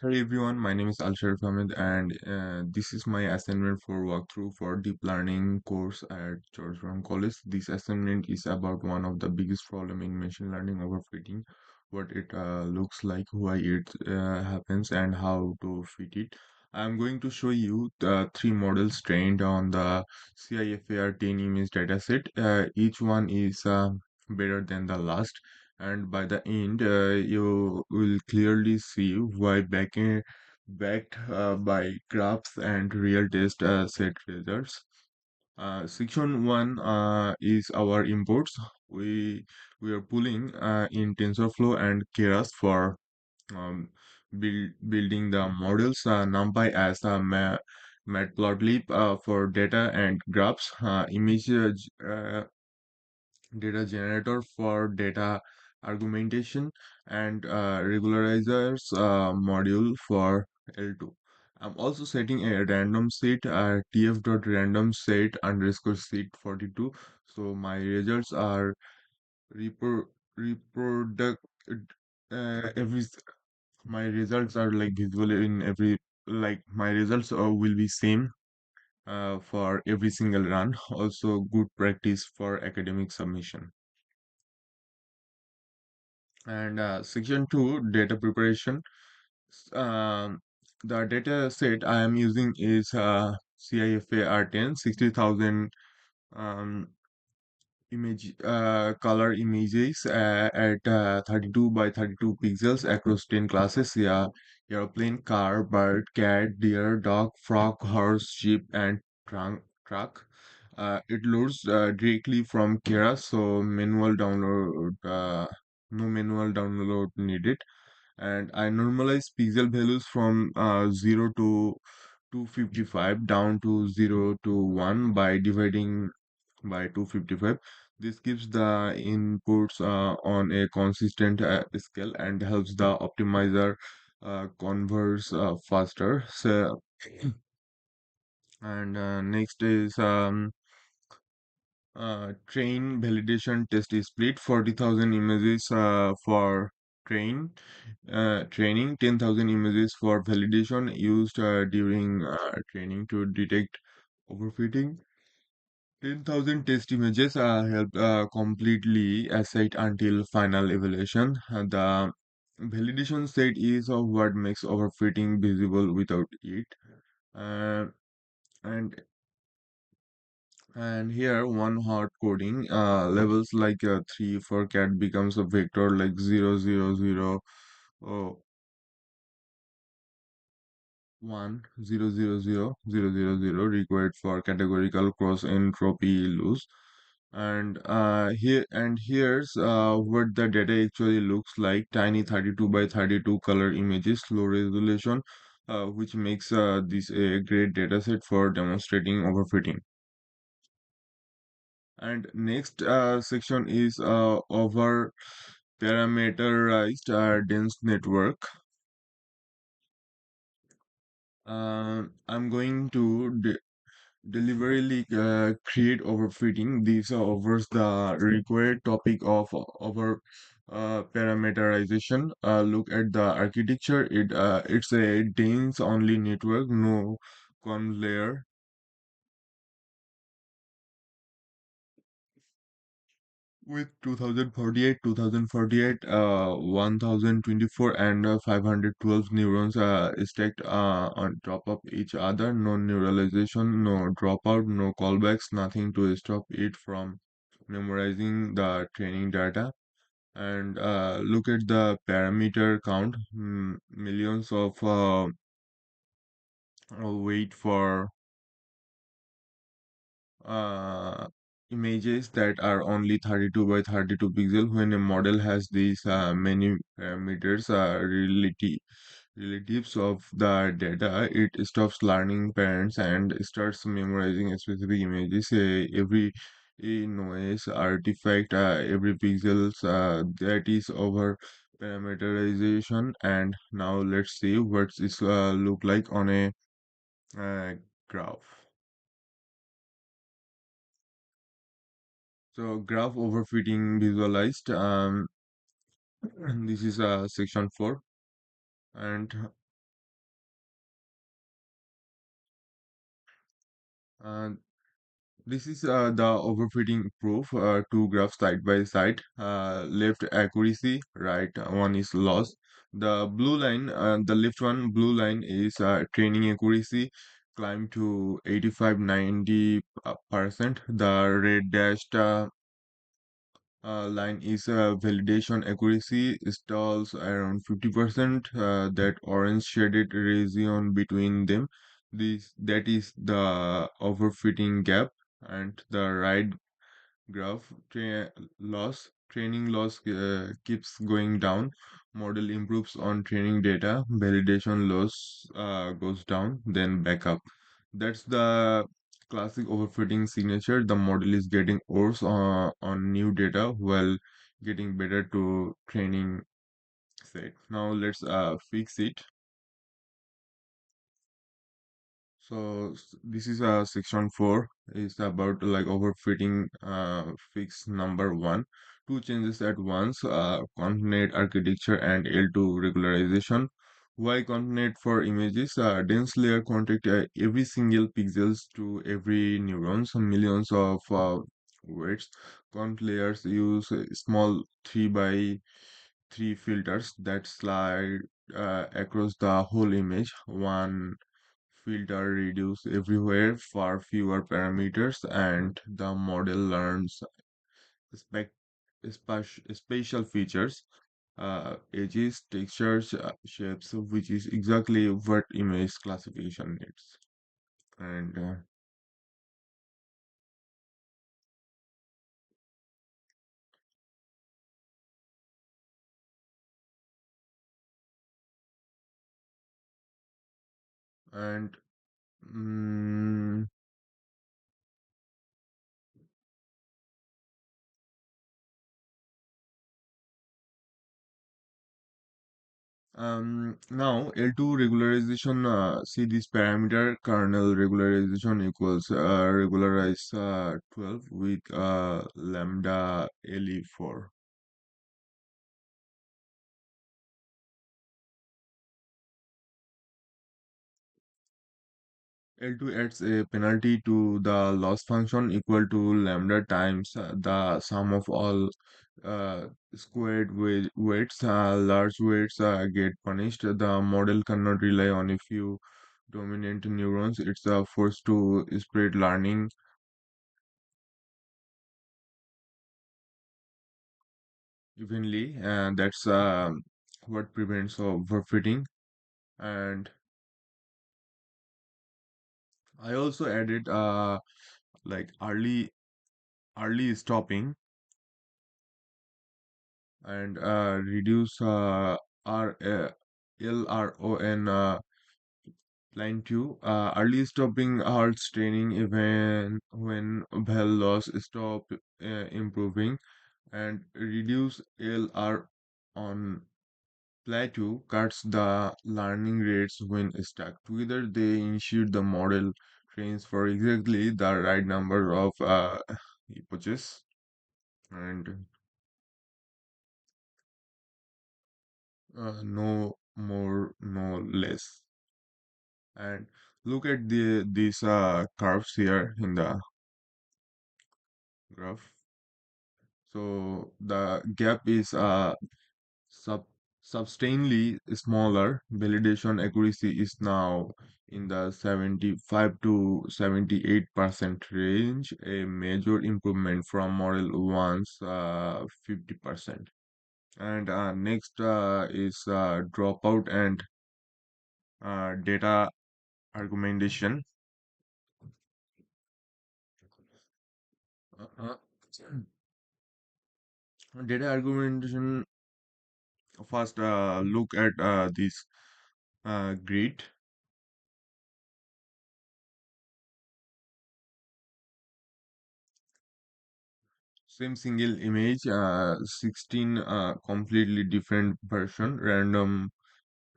Hello everyone, my name is Alsharif Ahmed and this is my assignment for walkthrough for deep learning course at George Brown College. This assignment is about one of the biggest problem in machine learning overfitting, what it looks like, why it happens and how to fit it. I'm going to show you the three models trained on the CIFAR 10 image dataset. Each one is better than the last and by the end you will clearly see why backed by graphs and real test set results. Section 1 is our imports. We are pulling in TensorFlow and Keras for building the models, NumPy as a matplotlib for data and graphs, image data generator for data argumentation, and regularizers module for L2. I'm also setting a random set tf.random set underscore set 42. So my results are reproduct every my results are like visible in every like my results will be same for every single run. Also good practice for academic submission. And section 2, data preparation. Um, the data set I am using is CIFA R10 60,000 um, color images at 32 by 32 pixels across 10 classes. Yeah, airplane, car, bird, cat, deer, dog, frog, horse, sheep, and truck. It loads directly from Keras, so no manual download needed. And I normalize pixel values from 0 to 255 down to 0 to 1 by dividing by 255. This gives the inputs on a consistent scale and helps the optimizer converse faster. So, and next is train validation test is split 40,000 images for train training, 10,000 images for validation used during training to detect overfitting. 10,000 test images help completely asset until final evaluation. The validation set is of what makes overfitting visible without it. Uh, and and here one hard coding levels like 3 for cat becomes a vector like 000 oh, 1 0 0 0 0 0 0 required for categorical cross entropy loss. And here's what the data actually looks like: tiny 32 by 32 color images, low resolution, which makes this a great data set for demonstrating overfitting. And next section is over parameterized dense network. I'm going to deliberately create overfitting. These overs the required topic of over parameterization. Look at the architecture. It's a dense only network, no con layer, with 2048, 1024, and 512 neurons stacked on top of each other. No neuralization, no dropout, no callbacks, nothing to stop it from memorizing the training data. And look at the parameter count, millions of wait for uh, images that are only 32 by 32 pixel. When a model has these many parameters, relatives of the data, it stops learning patterns and starts memorizing specific images. Every noise artifact, every pixels, that is over parameterization. And now let's see what this look like on a graph. So graph overfitting visualized. This is section 4, and Uh, this is the overfitting proof. Two graphs side by side. Left accuracy, right one is loss. The left one blue line is training accuracy, climb to 85 90%. The red dashed line is validation accuracy stalls around 50%. That orange shaded region between them, this that is the overfitting gap. And the right graph training loss keeps going down. Model improves on training data. Validation loss goes down, then back up. That's the classic overfitting signature. The model is getting worse on new data while getting better to training set. Now let's fix it. So this is section 4 is about like overfitting fix number 1. Two changes at once, concatenate architecture and L2 regularization. Why concatenate for images? Dense layer contact every single pixels to every neuron, so millions of weights. Conc layers use small 3 by 3 filters that slide across the whole image. One filter reduce everywhere for fewer parameters, and the model learns spec spatial features, edges, textures, shapes, which is exactly what image classification needs. And mm, Now L2 regularization, see this parameter kernel regularization equals regularize 12 with lambda LE4. L2 adds a penalty to the loss function equal to lambda times the sum of all squared weights. Large weights get punished. The model cannot rely on a few dominant neurons. It's forced to spread learning evenly, and that's what prevents overfitting. And I also added like early stopping and reduce LRON line 2. Early stopping hurts training even when val loss stop improving, and reduce LR on plateau cuts the learning rates when stuck. Together they ensure the model trains for exactly the right number of epochs. And no more, no less. And look at these curves here in the graph. So the gap is sub substantially smaller. Validation accuracy is now in the 75 to 78% range, a major improvement from Model 1's 50%. And next is dropout and data argumentation. Uh, Data argumentation, first look at this grid. Same single image, 16 completely different version, random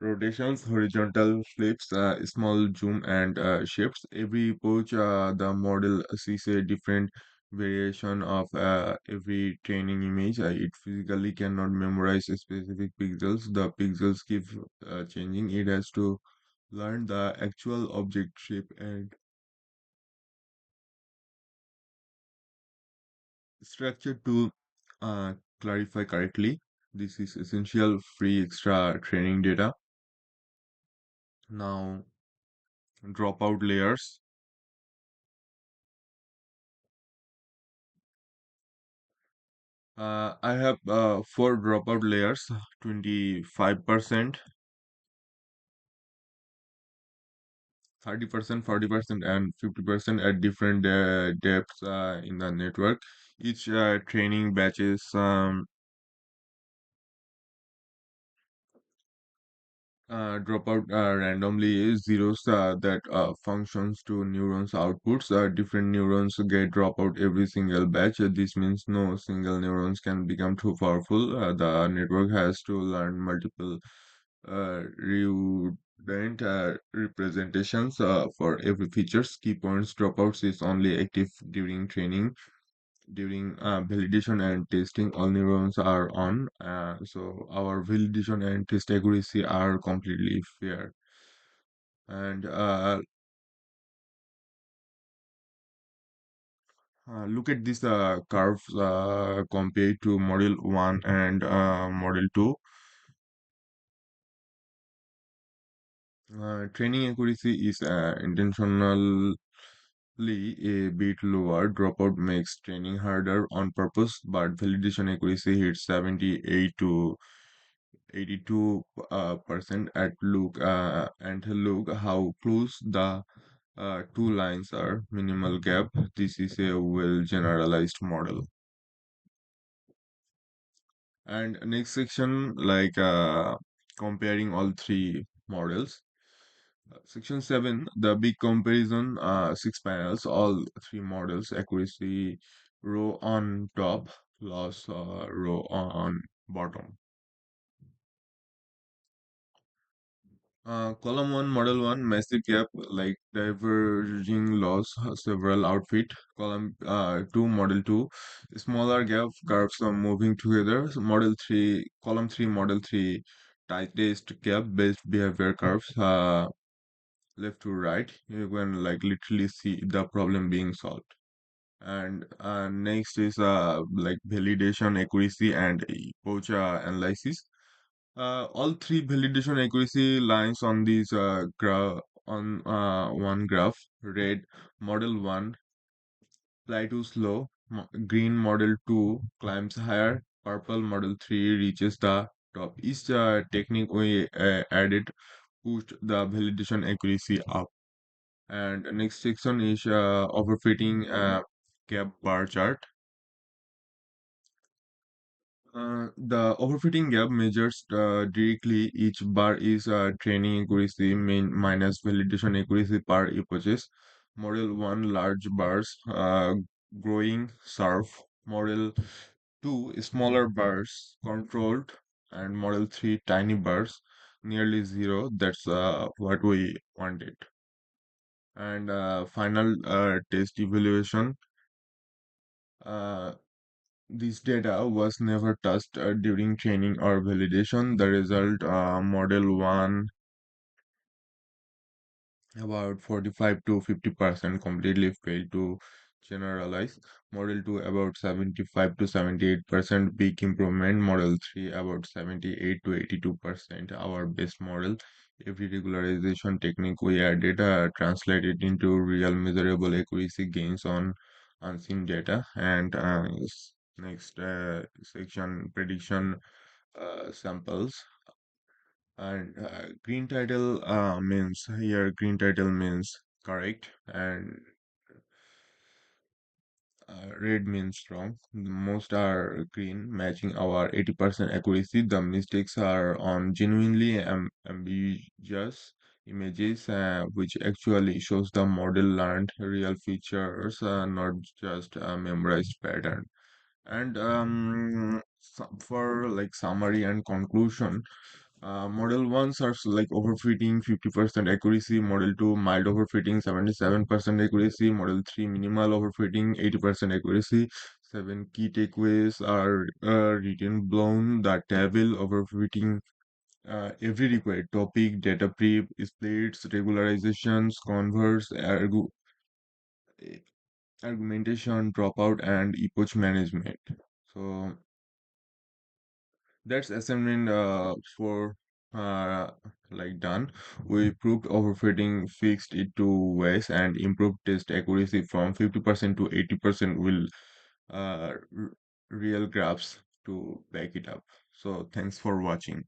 rotations, horizontal flips, small zoom and shifts. Every pose, the model sees a different variation of every training image. It physically cannot memorize specific pixels. The pixels keep changing. It has to learn the actual object shape and Structure to clarify correctly. This is essential free extra training data. Now, dropout layers. I have four dropout layers, 25%, 30%, 40%, and 50% at different depths in the network. Each training batches drop out randomly is zeros that functions to neurons outputs. Different neurons get drop out every single batch. This means no single neurons can become too powerful. The network has to learn multiple redundant representations for every features. Key points dropouts is only active during training. During validation and testing, all neurons are on. So our validation and test accuracy are completely fair. And look at this curves compared to model 1 and model 2. Training accuracy is intentionally a bit lower. Dropout makes training harder on purpose, but validation accuracy hits 78 to 82 percent at look and look how close the two lines are. Minimal gap. This is a well generalized model. And next section, like comparing all three models. Section 7, the big comparison, six panels, all three models, accuracy row on top, loss row on bottom. Column 1, model 1, massive gap like diverging loss, several outfit. Column 2, model 2, smaller gap, curves are moving together. So model 3, column 3, model 3, tightest gap based behavior curves, left to right. You can like literally see the problem being solved. And next is like validation accuracy and POCHA analysis. All three validation accuracy lines on this graph on one graph. Red model 1 plateaus slow, green model 2 climbs higher, purple model 3 reaches the top. Each technique we added pushed the validation accuracy up. And next section is overfitting gap bar chart. The overfitting gap measures directly each bar is training accuracy minus validation accuracy per epochs. Model 1 large bars, growing sharp. Model 2 smaller bars, controlled. And model 3 tiny bars, nearly zero. That's what we wanted. And final test evaluation. Uh, This data was never touched during training or validation. The result, model 1 about 45 to 50% completely failed to generalize. Model 2 about 75 to 78% big improvement. Model 3 about 78 to 82% our best model. Every regularization technique we added translated into real measurable accuracy gains on unseen data. And next section, prediction samples. And green title means here green title means correct, and red means wrong. Most are green, matching our 80% accuracy. The mistakes are on genuinely ambiguous images, which actually shows the model learned real features, not just a memorized pattern. And for like summary and conclusion, model 1 starts like overfitting 50% accuracy, model 2 mild overfitting 77% accuracy, model 3 minimal overfitting 80% accuracy. Seven key takeaways are written blown the table overfitting every required topic, data prep, splits, regularizations, converse, argumentation, dropout, and epoch management. So that's assignment for like done. We proved overfitting, fixed it to waste, and improved test accuracy from 50% to 80% will real graphs to back it up. So thanks for watching.